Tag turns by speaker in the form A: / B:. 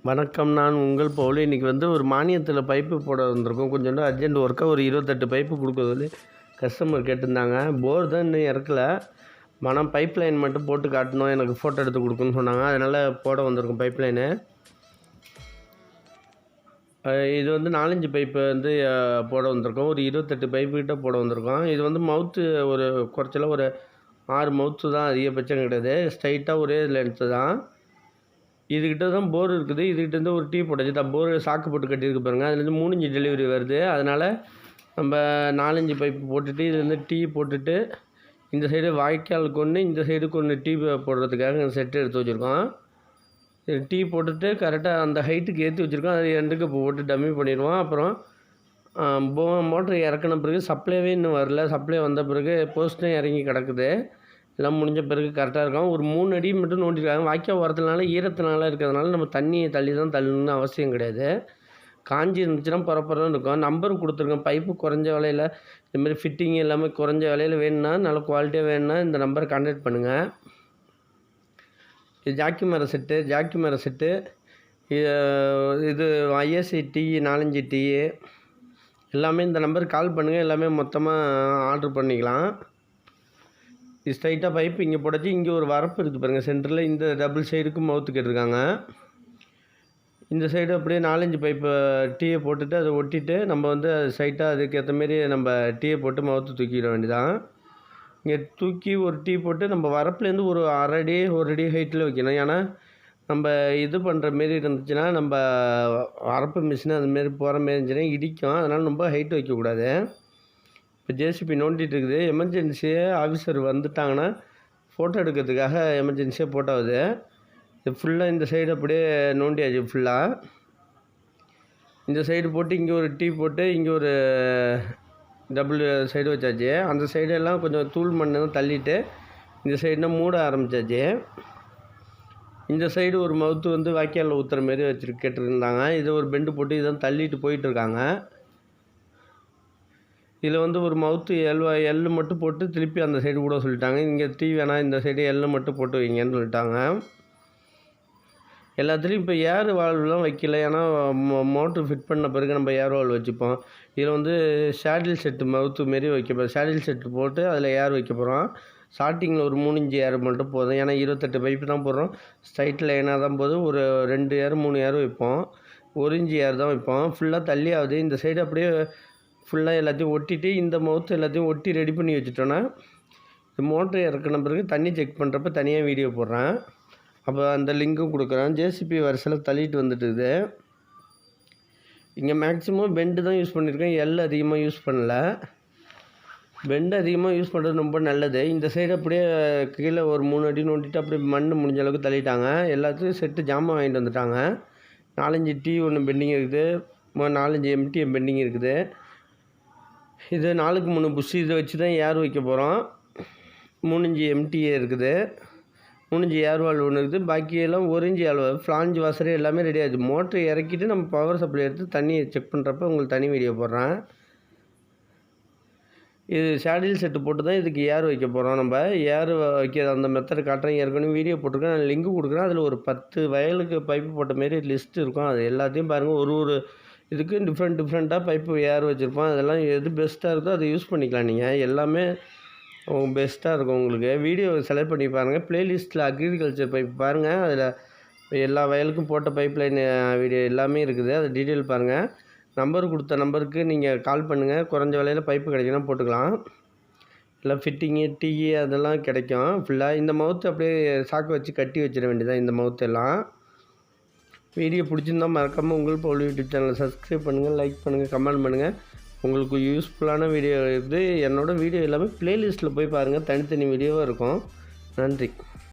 A: வணக்கம். நான் உங்கள் பவுல். இன்றைக்கி ஒரு மானியத்தில் பைப்பு போட வந்திருக்கோம். கொஞ்சோண்டு அர்ஜென்ட் ஒர்க்காக ஒரு 28 பைப்பு கொடுக்க சொல்லி கஸ்டமர் கேட்டிருந்தாங்க. போர் தான் இன்னும் இறக்கல, மனம் பைப் லைன் மட்டும் போட்டு காட்டணும், எனக்கு ஃபோட்டோ எடுத்து கொடுக்குன்னு சொன்னாங்க. அதனால் போட வந்திருக்கோம் பைப் லைனு. இது 4-5 பைப்பு போட வந்திருக்கோம். ஒரு 28 பைப்பு கிட்ட போட வந்திருக்கோம். இது மவுத்து ஒரு குறைச்சல ஒரு 6 மவுத்து தான், அதிகபட்சம் கிடையாது. ஸ்ட்ரைட்டாக ஒரே லென்த்து தான். இதுக்கிட்ட தான் போர் இருக்குது. இதுக்கிட்டேருந்து ஒரு டீ போட்டாச்சு தான், போர் சாக்கு போட்டு கட்டியிருக்கு பாருங்கள். அதுலேருந்து 3 இன்ச் டெலிவரி வருது. அதனால் நம்ம 4-5 பைப்பு போட்டுட்டு இதுலேருந்து டீ போட்டுட்டு இந்த சைடு வாய்க்காலுக்கு ஒன்று, இந்த சைடுக்கு ஒன்று டீ போடுறதுக்காக செட்டு எடுத்து வச்சுருக்கோம். இது டீ போட்டுட்டு கரெக்டாக அந்த ஹைட்டுக்கு ஏற்றி வச்சுருக்கோம். அது எண்டுக்கு போட்டு டம்மி பண்ணிடுவோம். அப்புறம் மோட்ரு இறக்கின பிறகு சப்ளைவே இன்னும் வரல. சப்ளை வந்த பிறகு போஸ்ட்டும் இறங்கி கிடக்குது. எல்லாம் முடிஞ்ச பிறகு கரெக்டாக இருக்கும். ஒரு 3 அடி மட்டும் நோண்டிருக்காங்க. வாய்க்கால் வரதுனால ஈரத்தினால இருக்கிறதுனால நம்ம தண்ணியை தள்ளி தான் தள்ளணும்னு அவசியம் கிடையாது. காஞ்சி இருந்துச்சுன்னா பரப்பரம் இருக்கும். நம்பர் கொடுத்துருக்கோம். பைப்பு குறைஞ்ச விலையில் இதுமாதிரி ஃபிட்டிங் எல்லாமே குறைஞ்ச விலையில் வேணும்னா, நல்ல குவாலிட்டியாக வேணும்னா இந்த நம்பரை கான்டாக்ட் பண்ணுங்கள். இது ஜாக்கி மர செட்டு. இது ஐஎஸ்சி டீ 4-5 டீ எல்லாமே இந்த நம்பருக்கு கால் பண்ணுங்கள். எல்லாமே மொத்தமாக ஆர்டர் பண்ணிக்கலாம். இது ஸ்ட்ரைட்டாக பைப்பு இங்கே போட்டாச்சு. இங்கே ஒரு வரப்பு இருக்குது பாருங்கள் சென்டரில். இந்த டபுள் சைடுக்கு மவுத்து கேட்டிருக்காங்க. இந்த சைடு அப்படியே 4-5 பைப்பு டீயை போட்டுட்டு அதை ஒட்டிட்டு நம்ம ஸ்ட்ரைட்டாக அதுக்கேற்ற மாரி நம்ம டீயை போட்டு மவுத்து தூக்கிட வேண்டியதான். இங்கே தூக்கி ஒரு டீ போட்டு நம்ம வரப்புலேருந்து ஒரு 1 அடி ஹைட்டில் வைக்கணும். ஏன்னா நம்ம இது பண்ணுற மாரி இருந்துச்சுன்னா, நம்ம வரப்பு மிஷின் அதுமாரி போகிற மாரி இருந்துச்சுன்னா இடிக்கும். அதனால் ரொம்ப ஹைட்டு வைக்கக்கூடாது. இப்போ ஜேசிபி நோண்டிகிட்டு இருக்குது. எமர்ஜென்சியாக ஆஃபீஸர் வந்துட்டாங்கன்னா ஃபோட்டோ எடுக்கிறதுக்காக எமர்ஜென்சியாக போட்டாவது. இது ஃபுல்லாக இந்த சைடு அப்படியே நோண்டியாச்சு. ஃபுல்லாக இந்த சைடு போட்டு இங்கே ஒரு டீ போட்டு இங்கே ஒரு டபுள் சைடு வச்சாச்சு. அந்த சைடெல்லாம் கொஞ்சம் தூள் மண்ணு தள்ளிட்டு இந்த சைடுனா மூட ஆரம்பித்தாச்சு. இந்த சைடு ஒரு மவுத்து வாய்க்காலில் ஊற்றுற மாரி கேட்டுருந்தாங்க. இதை ஒரு பெண்டு போட்டு இதான் தள்ளிட்டு போயிட்டுருக்காங்க. இதில் ஒரு மவுத்து எல் மட்டும் போட்டு திருப்பி அந்த சைடு கூட சொல்லிட்டாங்க. இங்கே டீ வேணாம், இந்த சைடு எல் மட்டும் போட்டு வைங்கன்னு சொல்லிட்டாங்க. எல்லாத்துலேயும் இப்போ ஏர் வால்வ்லாம் வைக்கல. ஏன்னா மோட்ரு ஃபிட் பண்ண பிறகு நம்ம ஏர் வால்வ் வச்சுப்போம். இதில் ஷேடில் செட்டு மவுத்து மாரி வைக்க போகிறோம். ஷேடில் செட்டு போட்டு அதில் ஏர் வைக்க போகிறோம். ஸ்டார்டிங்கில் ஒரு 3 இன்ச் ஏர் மட்டும் போதும். ஏன்னா 28 பைப்பு தான் போடுறோம். ஸ்ட்ரைட் லைனாக தான் போதும். ஒரு 2 ஏர் 3 ஏர் வைப்போம். 1 இன்ச் ஏர் தான் வைப்போம். ஃபுல்லாக தள்ளி ஆகுது. இந்த சைடு அப்படியே ஃபுல்லாக எல்லாத்தையும் ஒட்டிட்டு இந்த மவுத்து எல்லாத்தையும் ஒட்டி ரெடி பண்ணி வச்சுட்டோன்னா, மோட்ரு இறக்கின பிறகு தண்ணி செக் பண்ணுறப்ப தனியாக வீடியோ போடுறேன். அப்போ அந்த லிங்க்கும் கொடுக்குறேன். ஜேசிபி வரிசையில் தள்ளிட்டு வந்துட்டுது. இங்கே மேக்ஸிமம் பெண்டு தான் யூஸ் பண்ணியிருக்கேன். எல் அதிகமாக யூஸ் பண்ணல. பெண்டு அதிகமாக யூஸ் பண்ணுறது ரொம்ப நல்லது. இந்த சைடு அப்படியே கீழே ஒரு 3 அடி நோண்டிட்டு அப்படியே மண் முடிஞ்ச அளவுக்கு தள்ளிட்டாங்க. எல்லாத்தையும் செட்டு ஜாமான் வாங்கிட்டு வந்துட்டாங்க. 4-5 டீ ஒன்று பெண்டிங் இருக்குது. 4-5 எம்டி பெண்டிங் இருக்குது. இது 4க்கு 3 புஷ். இதை வச்சு தான் ஏர் வைக்க போகிறோம். 3 இன்ச் எம்டிஏ இருக்குது. 3 இன்ச் ஏர் வால்வ் ஒன்று இருக்குது. பாக்கியெல்லாம் 1 இன்ச் ஏர் வால்வ், ஃப்ளாஞ்ச் வாசரு எல்லாமே ரெடி ஆகிடுச்சு. மோட்ரு இறக்கிட்டு நம்ம பவர் சப்ளை எடுத்து தண்ணியை செக் பண்ணுறப்ப உங்களுக்கு தனி வீடியோ போடுறேன். இது ஷேடில் செட்டு போட்டு தான் இதுக்கு ஏர் வைக்க போகிறோம். நம்ம ஏர் வைக்கிற அந்த மெத்தட் காட்டுறேன். ஏற்கனவே வீடியோ போட்டிருக்கேன். நான் லிங்க் கொடுக்குறேன். அதில் ஒரு 10 வயலுக்கு பைப்பு போட்ட மாரி லிஸ்ட் இருக்கும். அது எல்லாத்தையும் பாருங்கள். ஒரு இதுக்கு டிஃப்ரெண்ட்டாக பைப்பு ஏர் வச்சுருப்போம். அதெல்லாம் எது பெஸ்ட்டாக இருக்கோ அதை யூஸ் பண்ணிக்கலாம். நீங்கள் எல்லாமே பெஸ்ட்டாக இருக்கும். உங்களுக்கு வீடியோ செலக்ட் பண்ணி பாருங்கள். ப்ளேலிஸ்ட்டில் அக்ரிகல்ச்சர் பைப் பாருங்கள். அதில் எல்லா வயலுக்கும் போட்ட பைப் லைன் வீடியோ எல்லாமே இருக்குது. அது டீட்டெயில் பாருங்கள். கொடுத்த நம்பருக்கு நீங்கள் கால் பண்ணுங்கள். குறைஞ்ச விலையில் பைப்பு கிடைக்குன்னா போட்டுக்கலாம். எல்லாம் ஃபிட்டிங்கு டீ அதெல்லாம் கிடைக்கும். ஃபுல்லாக இந்த மவுத்து அப்படியே சாக்கு வச்சு கட்டி வச்சிட வேண்டியதான். இந்த மவுத்தெல்லாம் வீடியோ பிடிச்சிருந்தால் மறக்காமல் உங்கள் பவுல் யூடியூப் சேனலை சப்ஸ்கிரைப் பண்ணுங்கள், லைக் பண்ணுங்கள், கமெண்ட் பண்ணுங்கள். உங்களுக்கு யூஸ்ஃபுல்லான வீடியோ இருக்குது. என்னோடய வீடியோ எல்லாமே ப்ளேலிஸ்ட்டில் போய் பாருங்கள். தனித்தனி வீடியோவாக இருக்கும். நன்றி.